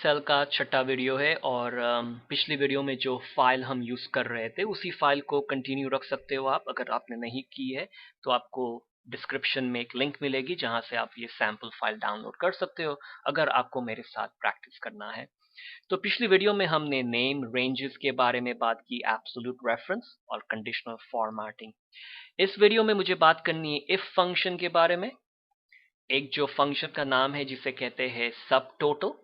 Excel का छठा video है और पिछली वीडियो में जो फाइल हम यूज़ कर रहे थे उसी फाइल को कंटिन्यू रख सकते हो आप। अगर आपने नहीं की है तो आपको डिस्क्रिप्शन में एक लिंक मिलेगी जहां से आप ये सैम्पल फाइल डाउनलोड कर सकते हो अगर आपको मेरे साथ प्रैक्टिस करना है। तो पिछली वीडियो में हमने नेम रेंजेस के बारे में बात की, एब्सोल्यूट रेफरेंस और कंडीशनल फॉर्मेटिंग। इस वीडियो में मुझे बात करनी है इफ फंक्शन के बारे में। एक जो फंक्शन का नाम है जिसे कहते हैं सब टोटल,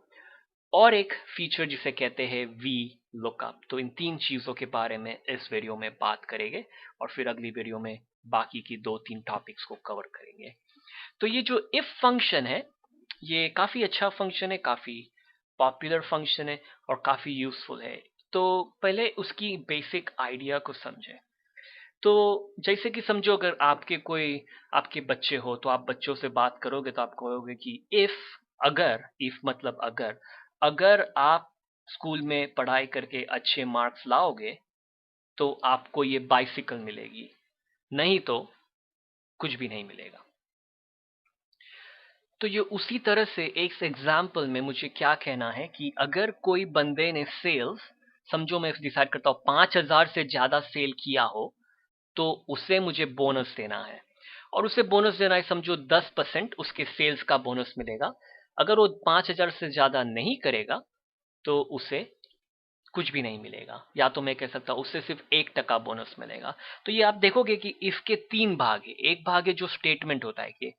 और एक फीचर जिसे कहते हैं वी लुकअप। तो इन तीन चीजों के बारे में इस वीडियो में बात करेंगे और फिर अगली वीडियो में बाकी की 2-3 टॉपिक्स को कवर करेंगे। तो ये जो इफ फंक्शन है ये काफी अच्छा फंक्शन है, काफी पॉपुलर फंक्शन है और काफी यूजफुल है। तो पहले उसकी बेसिक आइडिया को समझें। तो जैसे कि समझो अगर आपके बच्चे हो तो आप बच्चों से बात करोगे तो आप कहोगे कि इफ मतलब अगर आप स्कूल में पढ़ाई करके अच्छे मार्क्स लाओगे तो आपको ये बाइसिकल मिलेगी, नहीं तो कुछ भी नहीं मिलेगा। तो ये उसी तरह से एक एग्जाम्पल में मुझे क्या कहना है कि अगर कोई बंदे ने सेल्स, समझो मैं डिसाइड करता हूँ 5,000 से ज्यादा सेल किया हो तो उसे मुझे बोनस देना है, और उसे बोनस देना है समझो 10% उसके सेल्स का बोनस मिलेगा। अगर वो 5,000 से ज्यादा नहीं करेगा तो उसे कुछ भी नहीं मिलेगा, या तो मैं कह सकता हूं उससे सिर्फ 1% बोनस मिलेगा। तो ये आप देखोगे कि इसके 3 भाग है। एक भाग है जो स्टेटमेंट होता है कि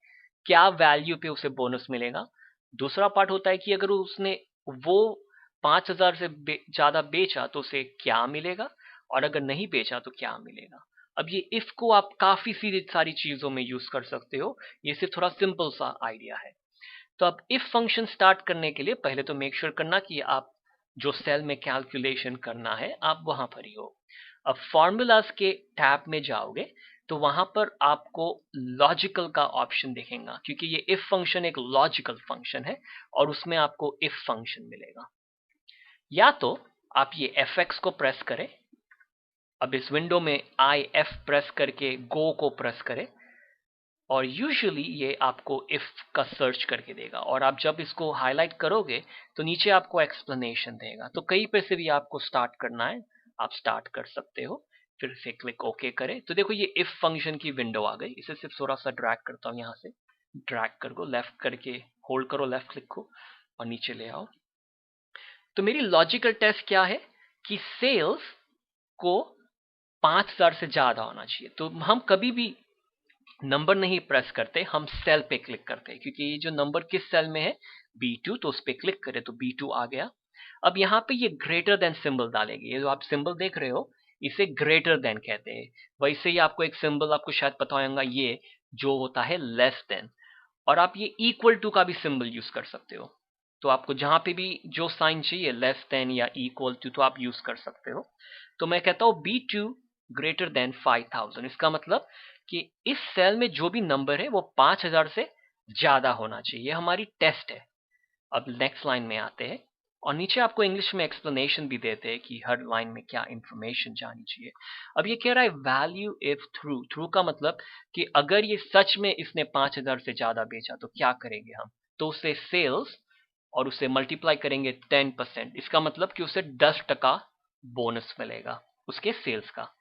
क्या वैल्यू पे उसे बोनस मिलेगा। दूसरा पार्ट होता है कि अगर उसने वो 5,000 से ज्यादा बेचा तो उसे क्या मिलेगा, और अगर नहीं बेचा तो क्या मिलेगा। अब ये इफ को आप काफी सारी चीजों में यूज कर सकते हो, ये सिर्फ थोड़ा सिंपल सा आइडिया है। तो अब इफ फंक्शन स्टार्ट करने के लिए पहले तो मेक श्योर करना कि आप जो सेल में कैलकुलेशन करना है आप वहां पर ही हो। अब फॉर्मूलाज के टैब में जाओगे तो वहां पर आपको लॉजिकल का ऑप्शन दिखेगा, क्योंकि ये इफ फंक्शन एक लॉजिकल फंक्शन है और उसमें आपको इफ फंक्शन मिलेगा। या तो आप ये fx को प्रेस करें। अब इस विंडो में IF प्रेस करके गो को प्रेस करें और यूजुअली ये आपको इफ का सर्च करके देगा, और आप जब इसको हाईलाइट करोगे तो नीचे आपको एक्सप्लेनेशन देगा। तो कहीं पे से भी आपको स्टार्ट करना है आप स्टार्ट कर सकते हो, फिर से क्लिक ओके करें। तो देखो ये इफ फंक्शन की विंडो आ गई। इसे सिर्फ थोड़ा सा ड्रैग करता हूँ, यहाँ से ड्रैग करो, लेफ्ट करके होल्ड करो लेफ्ट क्लिक को और नीचे ले आओ। तो मेरी लॉजिकल टेस्ट क्या है कि सेल्स को 5,000 से ज्यादा होना चाहिए। तो हम कभी भी नंबर नहीं प्रेस करते, हम सेल पे क्लिक करते हैं, क्योंकि ये जो नंबर किस सेल में है B2, तो उस पे क्लिक करें तो B2 आ गया। अब यहाँ पे ये ग्रेटर देन सिंबल डालेंगे। ये जो आप सिंबल देख रहे हो इसे ग्रेटर देन कहते हैं। वैसे ही आपको एक सिंबल आपको शायद पता होगा, ये जो होता है लेस देन। और आप ये इक्वल टू का भी सिंबल यूज कर सकते हो। तो आपको जहां पे भी जो साइन चाहिए लेस देन या इक्वल टू तो आप यूज कर सकते हो। तो मैं कहता हूं B2 ग्रेटर देन 5,000। इसका मतलब कि इस सेल में जो भी नंबर है वो 5,000 से ज्यादा होना चाहिए। हमारी टेस्ट है। अब नेक्स्ट लाइन में आते हैं और नीचे आपको इंग्लिश में एक्सप्लेनेशन भी देते हैं कि हर लाइन में क्या इंफॉर्मेशन जानी चाहिए। अब ये कह रहा है वैल्यू इफ थ्रू। थ्रू का मतलब कि अगर ये सच में इसने 5,000 से ज्यादा बेचा तो क्या करेंगे हम। तो उसे सेल्स और उसे मल्टीप्लाई करेंगे 10%। इसका मतलब कि उसे 10% बोनस मिलेगा उसके सेल्स का।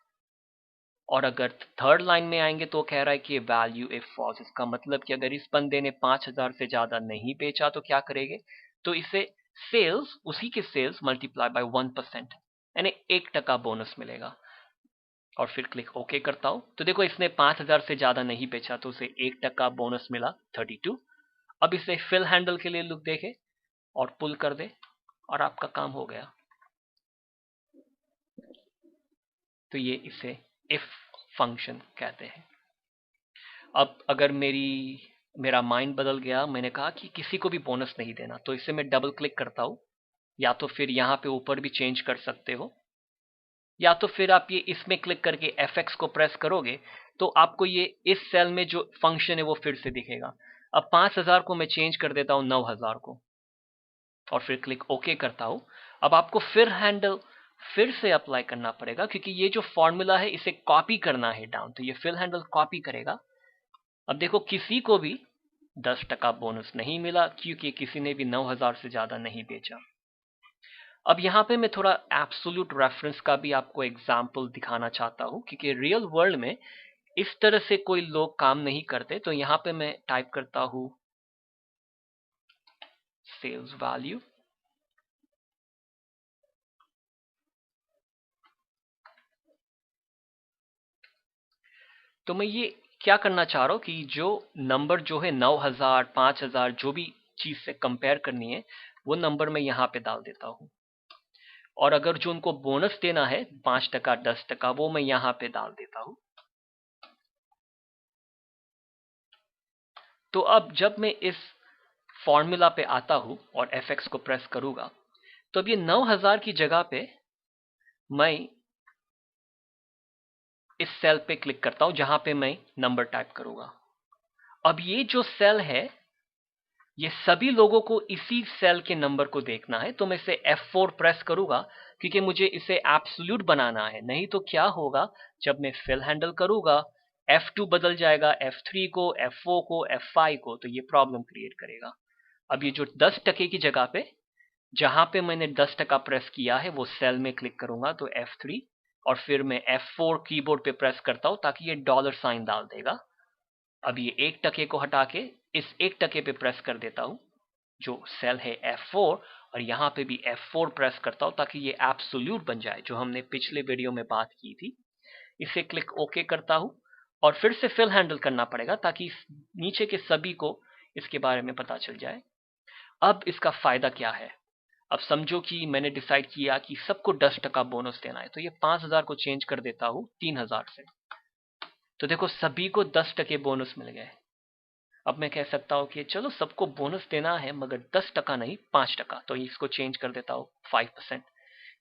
और अगर थर्ड लाइन में आएंगे तो कह रहा है कि वैल्यू इफ फॉल्स। इसका मतलब कि अगर इस बंदे ने 5,000 से ज्यादा नहीं बेचा तो क्या करेंगे। तो इसे सेल्स, उसी के सेल्स मल्टीप्लाई बाय 1%, यानी 1% बोनस मिलेगा। और फिर क्लिक ओके करता हूं तो देखो इसने 5,000 से ज्यादा नहीं बेचा तो उसे 1% बोनस मिला 32। अब इसे फिल हैंडल के लिए लुक देखे और पुल कर दे और आपका काम हो गया। तो ये इसे इफ फंक्शन कहते हैं। अब अगर मेरा माइंड बदल गया, मैंने कहा कि किसी को भी बोनस नहीं देना, तो इसे मैं डबल क्लिक करता हूं, या तो फिर यहाँ पे ऊपर भी चेंज कर सकते हो, या तो फिर आप ये इसमें क्लिक करके fx को प्रेस करोगे तो आपको ये इस सेल में जो फंक्शन है वो फिर से दिखेगा। अब 5,000 को मैं चेंज कर देता हूं 9,000 को और फिर क्लिक ओके करता हूं। अब आपको फिर हैंडल फिर से अप्लाई करना पड़ेगा, क्योंकि ये जो फॉर्मूला है इसे कॉपी करना है डाउन, तो ये फिल हैंडल कॉपी करेगा। अब देखो किसी को भी 10% बोनस नहीं मिला क्योंकि किसी ने भी 9,000 से ज्यादा नहीं बेचा। अब यहाँ पे मैं थोड़ा एब्सोल्यूट रेफरेंस का भी आपको एग्जाम्पल दिखाना चाहता हूँ, क्योंकि रियल वर्ल्ड में इस तरह से कोई लोग काम नहीं करते। तो यहाँ पे मैं टाइप करता हूँ सेल्स वैल्यू, तो मैं ये क्या करना चाह रहा हूँ कि जो नंबर जो है 9,000 5,000 जो भी चीज से कंपेयर करनी है वो नंबर मैं यहाँ पे डाल देता हूँ। और अगर जो उनको बोनस देना है 5%, 10%, वो मैं यहाँ पे डाल देता हूँ। तो अब जब मैं इस फॉर्मूला पे आता हूँ और F6 को प्रेस करूंगा, तो अब ये 9,000 की जगह पे मैं इस सेल पे क्लिक करता हूं जहां पे मैं नंबर टाइप करूंगा। अब ये जो सेल है ये सभी लोगों को इसी सेल के नंबर को देखना है, तो मैं इसे F4 प्रेस करूंगा क्योंकि मुझे इसे एब्सोल्यूट बनाना है। नहीं तो क्या होगा, जब मैं फिल हैंडल करूंगा F2 बदल जाएगा F3 को, F4 को, F5 को, तो ये प्रॉब्लम क्रिएट करेगा। अब ये जो 10% की जगह पे जहां पे मैंने 10% प्रेस किया है वो सेल में क्लिक करूंगा तो F3, और फिर मैं F4 कीबोर्ड पे प्रेस करता हूं ताकि ये डॉलर साइन डाल देगा। अब ये 1% को हटा के इस 1% पे प्रेस कर देता हूं जो सेल है F4, और यहां पे भी F4 प्रेस करता हूं ताकि ये एब्सोल्यूट बन जाए जो हमने पिछले वीडियो में बात की थी। इसे क्लिक ओके करता हूं और फिर से फिल हैंडल करना पड़ेगा ताकि नीचे के सभी को इसके बारे में पता चल जाए। अब इसका फायदा क्या है, अब समझो कि मैंने डिसाइड किया कि सबको 10% बोनस देना है, तो ये 5,000 को चेंज कर देता हूं 3,000 से। तो देखो सभी को 10% बोनस मिल गए। अब मैं कह सकता हूं कि चलो सबको बोनस देना है मगर 10% नहीं 5%, तो इसको चेंज कर देता हूं 5%।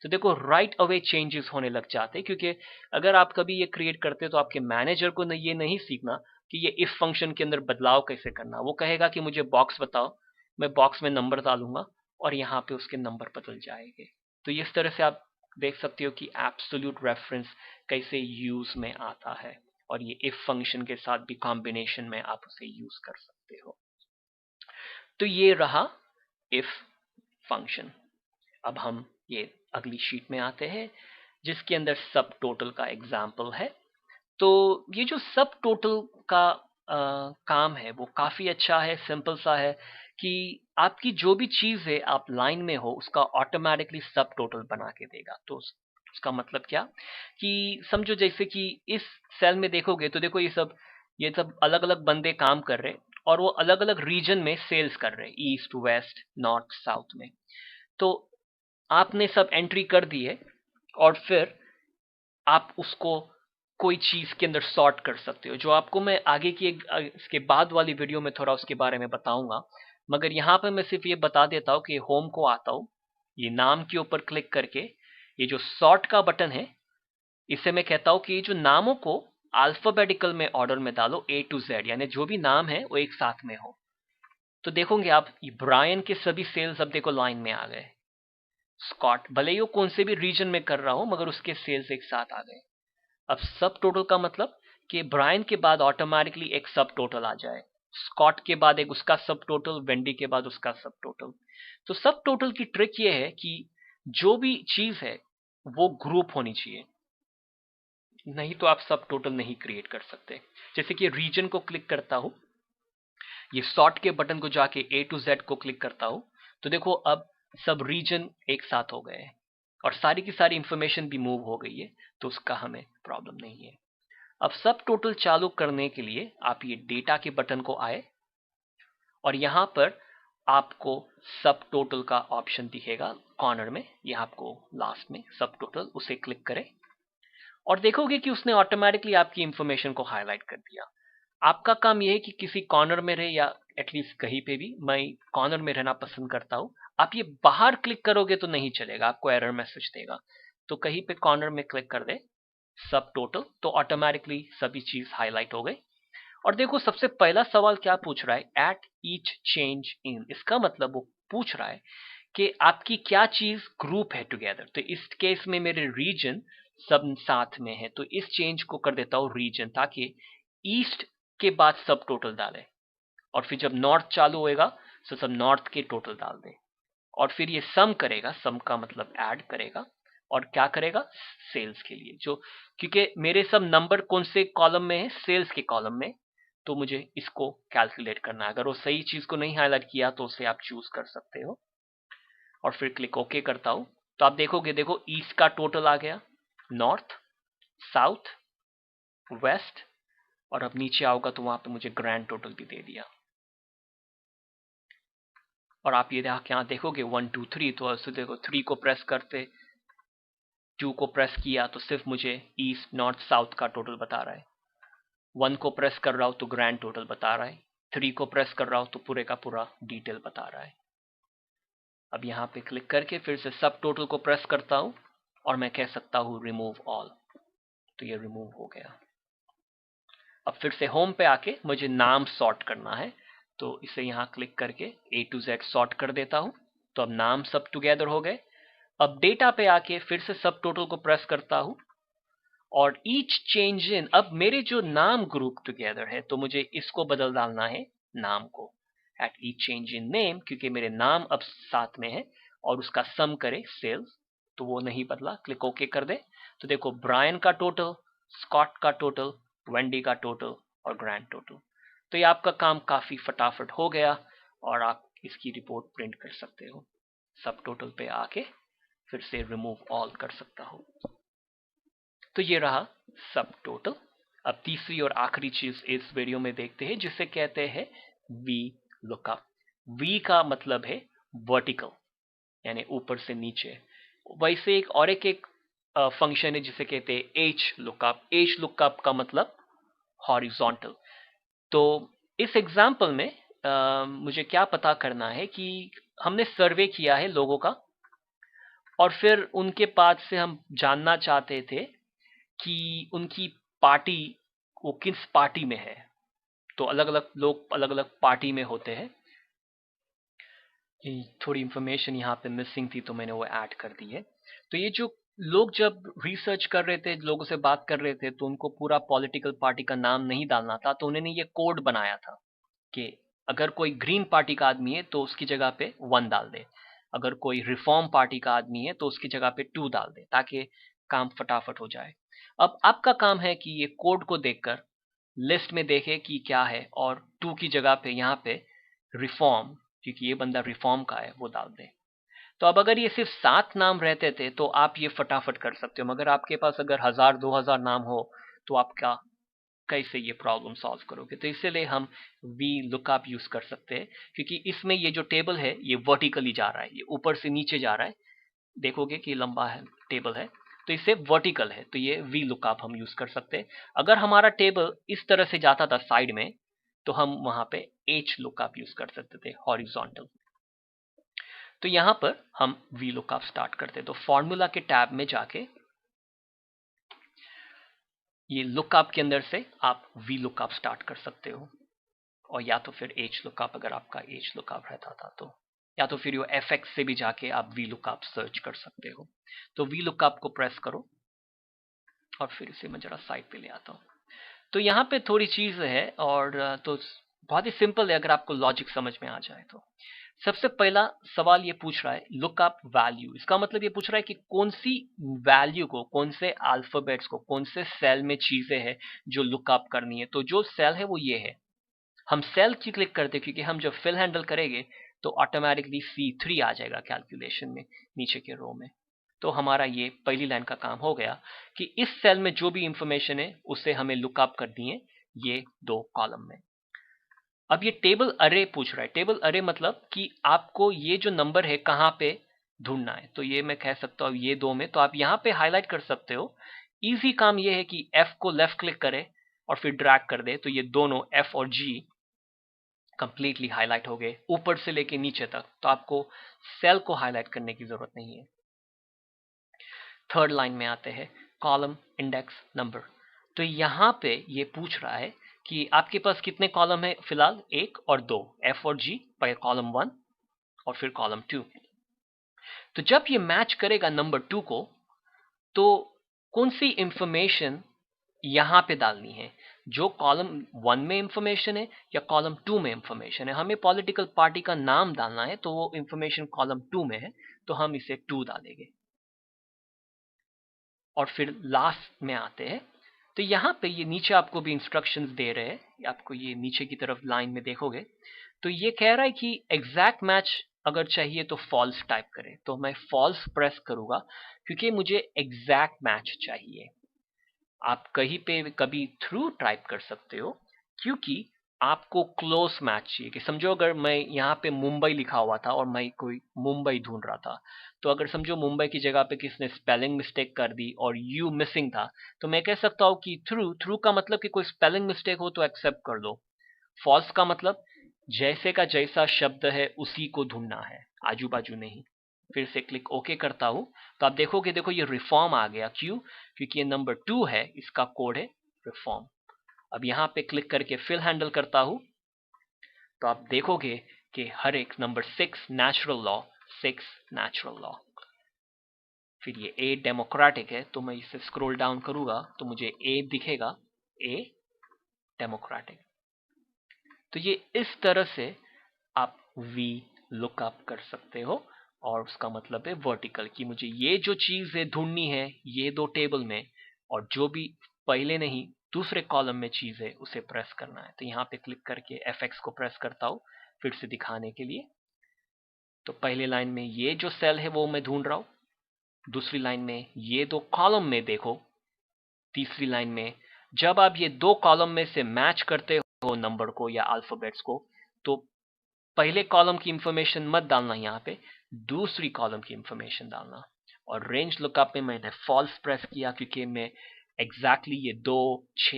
तो देखो राइट अवे चेंजेस होने लग जाते हैं, क्योंकि अगर आप कभी ये क्रिएट करते तो आपके मैनेजर को ये नहीं सीखना कि ये इफ फंक्शन के अंदर बदलाव कैसे करना। वो कहेगा कि मुझे बॉक्स बताओ, मैं बॉक्स में नंबर डालूंगा और यहाँ पे उसके नंबर बदल जाएंगे। तो इस तरह से आप देख सकते हो कि एब्सोल्यूट रेफरेंस कैसे यूज में आता है, और ये इफ फंक्शन के साथ भी कॉम्बिनेशन में आप उसे यूज कर सकते हो। तो ये रहा इफ फंक्शन। अब हम ये अगली शीट में आते हैं जिसके अंदर सब टोटल का एग्जाम्पल है। तो ये जो सब टोटल का काम है वो काफी अच्छा है, सिंपल सा है कि आपकी जो भी चीज है आप लाइन में हो उसका ऑटोमेटिकली सब टोटल बना के देगा। तो उसका मतलब क्या कि समझो जैसे कि इस सेल में देखोगे तो देखो ये सब अलग अलग बंदे काम कर रहे हैं और वो अलग अलग रीजन में सेल्स कर रहे हैं, ईस्ट वेस्ट नॉर्थ साउथ में। तो आपने सब एंट्री कर दी है और फिर आप उसको कोई चीज के अंदर सॉर्ट कर सकते हो, जो आपको मैं आगे की इसके बाद वाली वीडियो में थोड़ा उसके बारे में बताऊंगा। मगर यहाँ पे मैं सिर्फ ये बता देता हूँ कि होम को आता हूँ, ये नाम के ऊपर क्लिक करके ये जो सॉर्ट का बटन है इसे मैं कहता हूँ कि ये जो नामों को अल्फाबेटिकल में ऑर्डर में डालो A to Z, यानी जो भी नाम है वो एक साथ में हो। तो देखोगे आप ब्रायन के सभी सेल्स अब देखो लाइन में आ गए। स्कॉट भले ही वो कौन से भी रीजन में कर रहा हो मगर उसके सेल्स एक साथ आ गए। अब सब टोटल का मतलब कि ब्रायन के बाद ऑटोमेटिकली एक सब टोटल आ जाए, स्कॉट के बाद एक उसका सब टोटल, वेंडी के बाद उसका सब टोटल। तो सब टोटल की ट्रिक ये है कि जो भी चीज है वो ग्रुप होनी चाहिए, नहीं तो आप सब टोटल नहीं क्रिएट कर सकते। जैसे कि रीजन को क्लिक करता हूं, ये सॉर्ट के बटन को जाके A to Z को क्लिक करता हूं, तो देखो अब सब रीजन एक साथ हो गए हैं और सारी की सारी इंफॉर्मेशन भी मूव हो गई है, तो उसका हमें प्रॉब्लम नहीं है। अब सब टोटल चालू करने के लिए आप ये डेटा के बटन को आए और यहां पर आपको सब टोटल का ऑप्शन दिखेगा कॉर्नर में, ये आपको लास्ट में सब टोटल, उसे क्लिक करें और देखोगे कि उसने ऑटोमेटिकली आपकी इंफॉर्मेशन को हाईलाइट कर दिया। आपका काम यह है कि किसी कॉर्नर में रहे या एटलीस्ट कहीं पे भी, मैं कॉर्नर में रहना पसंद करता हूं। आप ये बाहर क्लिक करोगे तो नहीं चलेगा, आपको एरर मैसेज देगा। तो कहीं पे कॉर्नर में क्लिक कर दे सब टोटल, तो ऑटोमेटिकली सभी चीज हाईलाइट हो गई। और देखो सबसे पहला सवाल क्या पूछ रहा है, एट ईच चेंज इन, इसका मतलब वो पूछ रहा है कि आपकी क्या चीज ग्रुप है टुगेदर। तो इस केस में मेरे रीजन सब साथ में है, तो इस चेंज को कर देता हूं रीजन, ताकि ईस्ट के बाद सब टोटल डाले और फिर जब नॉर्थ चालू होएगा तो सब नॉर्थ के टोटल डाल दे। और फिर ये सम करेगा, सम का मतलब ऐड करेगा, और क्या करेगा, सेल्स के लिए, जो क्योंकि मेरे सब नंबर कौन से कॉलम में है, सेल्स के कॉलम में, तो मुझे इसको कैलकुलेट करना है। अगर वो सही चीज को नहीं हाईलाइट किया तो उसे आप चूज कर सकते हो, और फिर क्लिक ओके करता हूं, तो आप देखोगे, देखो ईस्ट का टोटल आ गया, नॉर्थ, साउथ, वेस्ट, और अब नीचे आओगा तो वहां पे मुझे ग्रैंड टोटल भी दे दिया। और आप ये यहाँ देखोगे 1 2 3, तो ऐसे देखो 3 को प्रेस करते, 2 को प्रेस किया तो सिर्फ मुझे ईस्ट नॉर्थ साउथ का टोटल बता रहा है, 1 को प्रेस कर रहा हूं तो ग्रैंड टोटल बता रहा है, 3 को प्रेस कर रहा हूं तो पूरे का पूरा डिटेल बता रहा है। अब यहाँ पे क्लिक करके फिर से सब टोटल को प्रेस करता हूं और मैं कह सकता हूं रिमूव ऑल, तो ये रिमूव हो गया। अब फिर से होम पे आके मुझे नाम सॉर्ट करना है, तो इसे यहाँ क्लिक करके A to Z सॉर्ट कर देता हूं, तो अब नाम सब टुगेदर हो गए। अब डेटा पे आके फिर से सब टोटल को प्रेस करता हूं, और ईच चेंज इन, अब मेरे जो नाम ग्रुप टुगेदर है तो मुझे इसको बदल डालना है नाम को, at each change in name, क्योंकि मेरे नाम अब साथ में है और उसका सम करे सेल्स, तो वो नहीं बदला, क्लिक ओके कर दे। तो देखो ब्रायन का टोटल, स्कॉट का टोटल, वेंडी का टोटल और ग्रैंड टोटल। तो ये आपका काम काफी फटाफट हो गया और आप इसकी रिपोर्ट प्रिंट कर सकते हो। सब टोटल पे आके फिर से रिमूव ऑल कर सकता हूं। तो ये रहा सब टोटल। अब तीसरी और आखिरी चीज इस वीडियो में देखते हैं जिसे कहते हैं वी लुकअप। वी का मतलब है वर्टिकल, यानी ऊपर से नीचे। वैसे एक फंक्शन है जिसे कहते हैं एच लुकअप। एच लुकअप का मतलब हॉरिजॉन्टल। तो इस एग्जाम्पल में मुझे क्या पता करना है कि हमने सर्वे किया है लोगों का, और फिर उनके पास से हम जानना चाहते थे कि उनकी पार्टी, वो किस पार्टी में है। तो अलग अलग लोग अलग अलग पार्टी में होते हैं। थोड़ी इंफॉर्मेशन यहाँ पे मिसिंग थी तो मैंने वो ऐड कर दी है। तो ये जो लोग जब रिसर्च कर रहे थे, लोगों से बात कर रहे थे, तो उनको पूरा पॉलिटिकल पार्टी का नाम नहीं डालना था, तो उन्होंने ये कोड बनाया था कि अगर कोई ग्रीन पार्टी का आदमी है तो उसकी जगह पे 1 डाल दे, अगर कोई रिफॉर्म पार्टी का आदमी है तो उसकी जगह पे 2 डाल दे, ताकि काम फटाफट हो जाए। अब आपका काम है कि ये कोड को देखकर लिस्ट में देखे कि क्या है, और 2 की जगह पे यहाँ पे रिफॉर्म, क्योंकि ये बंदा रिफॉर्म का है, वो डाल दे। तो अब अगर ये सिर्फ 7 नाम रहते थे तो आप ये फटाफट कर सकते हो, मगर आपके पास अगर 1000 2000 नाम हो तो आप क्या कैसे ये प्रॉब्लम सॉल्व करोगे। तो इसीलिए हम वी लुकअप यूज कर सकते हैं, क्योंकि इसमें ये जो टेबल है ये वर्टिकली जा रहा है, ये ऊपर से नीचे जा रहा है। देखोगे कि लंबा है टेबल है, तो इसे वर्टिकल है, तो ये वी लुकअप हम यूज कर सकते हैं। अगर हमारा टेबल इस तरह से जाता था साइड में, तो हम वहां पे एच लुकअप यूज कर सकते थे, हॉरिजॉन्टल। तो यहां पर हम वी लुकअप स्टार्ट करते हैं। तो फॉर्मूला के टैब में जाके ये लुकअप के अंदर से आप वी लुकअप स्टार्ट कर सकते हो, और या तो फिर एच लुकअप, अगर आपका एच लुकअप रहता था तो, या तो फिर ये एफएक्स से भी जाके आप वी लुकअप सर्च कर सकते हो। तो वी लुकअप को प्रेस करो, और फिर इसे मैं जरा साइड पे ले आता हूँ। तो यहाँ पे थोड़ी चीज है, और तो बहुत ही सिंपल है अगर आपको लॉजिक समझ में आ जाए तो। सबसे पहला सवाल ये पूछ रहा है लुकअप वैल्यू। इसका मतलब ये पूछ रहा है कि कौन सी वैल्यू को, कौन से अल्फाबेट्स को, कौन से सेल में चीजें हैं जो लुकअप करनी है। तो जो सेल है वो ये है। हम सेल की क्लिक करते हैं क्योंकि हम जब फिल हैंडल करेंगे तो ऑटोमेटिकली C3 आ जाएगा कैलकुलेशन में, नीचे के रो में। तो हमारा ये पहली लाइन का काम हो गया कि इस सेल में जो भी इंफॉर्मेशन है उसे हमें लुकअप करनी है ये 2 कॉलम में। अब ये टेबल अरे पूछ रहा है। टेबल अरे मतलब कि आपको ये जो नंबर है कहाँ पे ढूंढना है। तो ये मैं कह सकता हूँ ये 2 में, तो आप यहाँ पे हाईलाइट कर सकते हो। इजी काम ये है कि F को लेफ्ट क्लिक करे और फिर ड्रैग कर दे, तो ये दोनों F और G कंप्लीटली हाईलाइट हो गए ऊपर से लेके नीचे तक। तो आपको सेल को हाईलाइट करने की जरूरत नहीं है। थर्ड लाइन में आते हैं कॉलम इंडेक्स नंबर। तो यहां पे ये पूछ रहा है कि आपके पास कितने कॉलम है फिलहाल, 1 और 2, F और G पर कॉलम 1 और फिर कॉलम 2। तो जब ये मैच करेगा नंबर 2 को, तो कौन सी इंफॉर्मेशन यहां पे डालनी है। जो कॉलम 1 में इंफॉर्मेशन है या कॉलम 2 में इंफॉर्मेशन है। हमें पॉलिटिकल पार्टी का नाम डालना है, तो वो इंफॉर्मेशन कॉलम 2 में है, तो हम इसे 2 डालेंगे। और फिर लास्ट में आते हैं, तो यहाँ पे ये नीचे आपको भी इंस्ट्रक्शंस दे रहे हैं, आपको ये नीचे की तरफ लाइन में देखोगे तो ये कह रहा है कि एग्जैक्ट मैच अगर चाहिए तो फॉल्स टाइप करें, तो मैं फॉल्स प्रेस करूंगा क्योंकि मुझे एग्जैक्ट मैच चाहिए। आप कहीं पे कभी थ्रू टाइप कर सकते हो क्योंकि आपको क्लोज मैच चाहिए। कि समझो अगर मैं यहाँ पे मुंबई लिखा हुआ था और मैं कोई मुंबई ढूंढ रहा था, तो अगर समझो मुंबई की जगह पे किसने स्पेलिंग मिस्टेक कर दी और यू मिसिंग था, तो मैं कह सकता हूँ कि थ्रू, थ्रू का मतलब कि कोई स्पेलिंग मिस्टेक हो तो एक्सेप्ट कर दो। फॉल्स का मतलब जैसे का जैसा शब्द है उसी को ढूंढना है, आजू बाजू नहीं। फिर से क्लिक ओके करता हूं तो आप देखोगे, देखो ये रिफॉर्म आ गया। क्यों? क्योंकि ये नंबर 2 है, इसका कोड है रिफॉर्म। अब यहाँ पे क्लिक करके फिल हैंडल करता हूं तो आप देखोगे कि हर एक number 6 natural law, 6 natural law. फिर ये ए डेमोक्रेटिक है, तो मैं इसे स्क्रॉल डाउन करूंगा तो मुझे ए दिखेगा, ए डेमोक्रेटिक। तो ये इस तरह से आप वी लुकअप कर सकते हो, और उसका मतलब है वर्टिकल, कि मुझे ये जो चीज है ढूंढनी है ये दो टेबल में, और जो भी पहले नहीं दूसरे कॉलम में चीज है उसे प्रेस करना है। तो यहाँ पे क्लिक करके F6 को प्रेस करता हूँ फिर से दिखाने के लिए। तो पहले लाइन में ये जो सेल है वो मैं ढूंढ रहा हूँ, दूसरी लाइन में ये दो कॉलम में देखो, तीसरी लाइन में जब आप ये दो कॉलम में से मैच करते हो नंबर को या अल्फाबेट्स को, तो पहले कॉलम की इंफॉर्मेशन मत डालना यहाँ पे, दूसरी कॉलम की इंफॉर्मेशन डालना। और रेंज लुकअप में मैंने फॉल्स प्रेस किया क्योंकि मैं एग्जैक्टली ये 2 6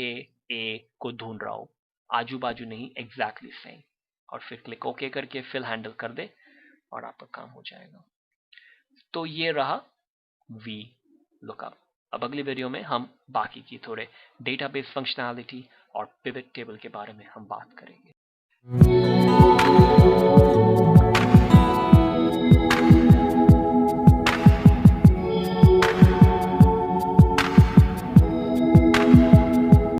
ए को ढूंढ रहा हूँ, आजू बाजू नहीं, एग्जैक्टली सेम। और फिर क्लिक ओके करके फिल हैंडल कर दे और आपका काम हो जाएगा। तो ये रहा वी लुकअप। अब अगली वीडियो में हम बाकी की थोड़े डेटाबेस फंक्शनैलिटी और पिवट टेबल के बारे में हम बात करेंगे।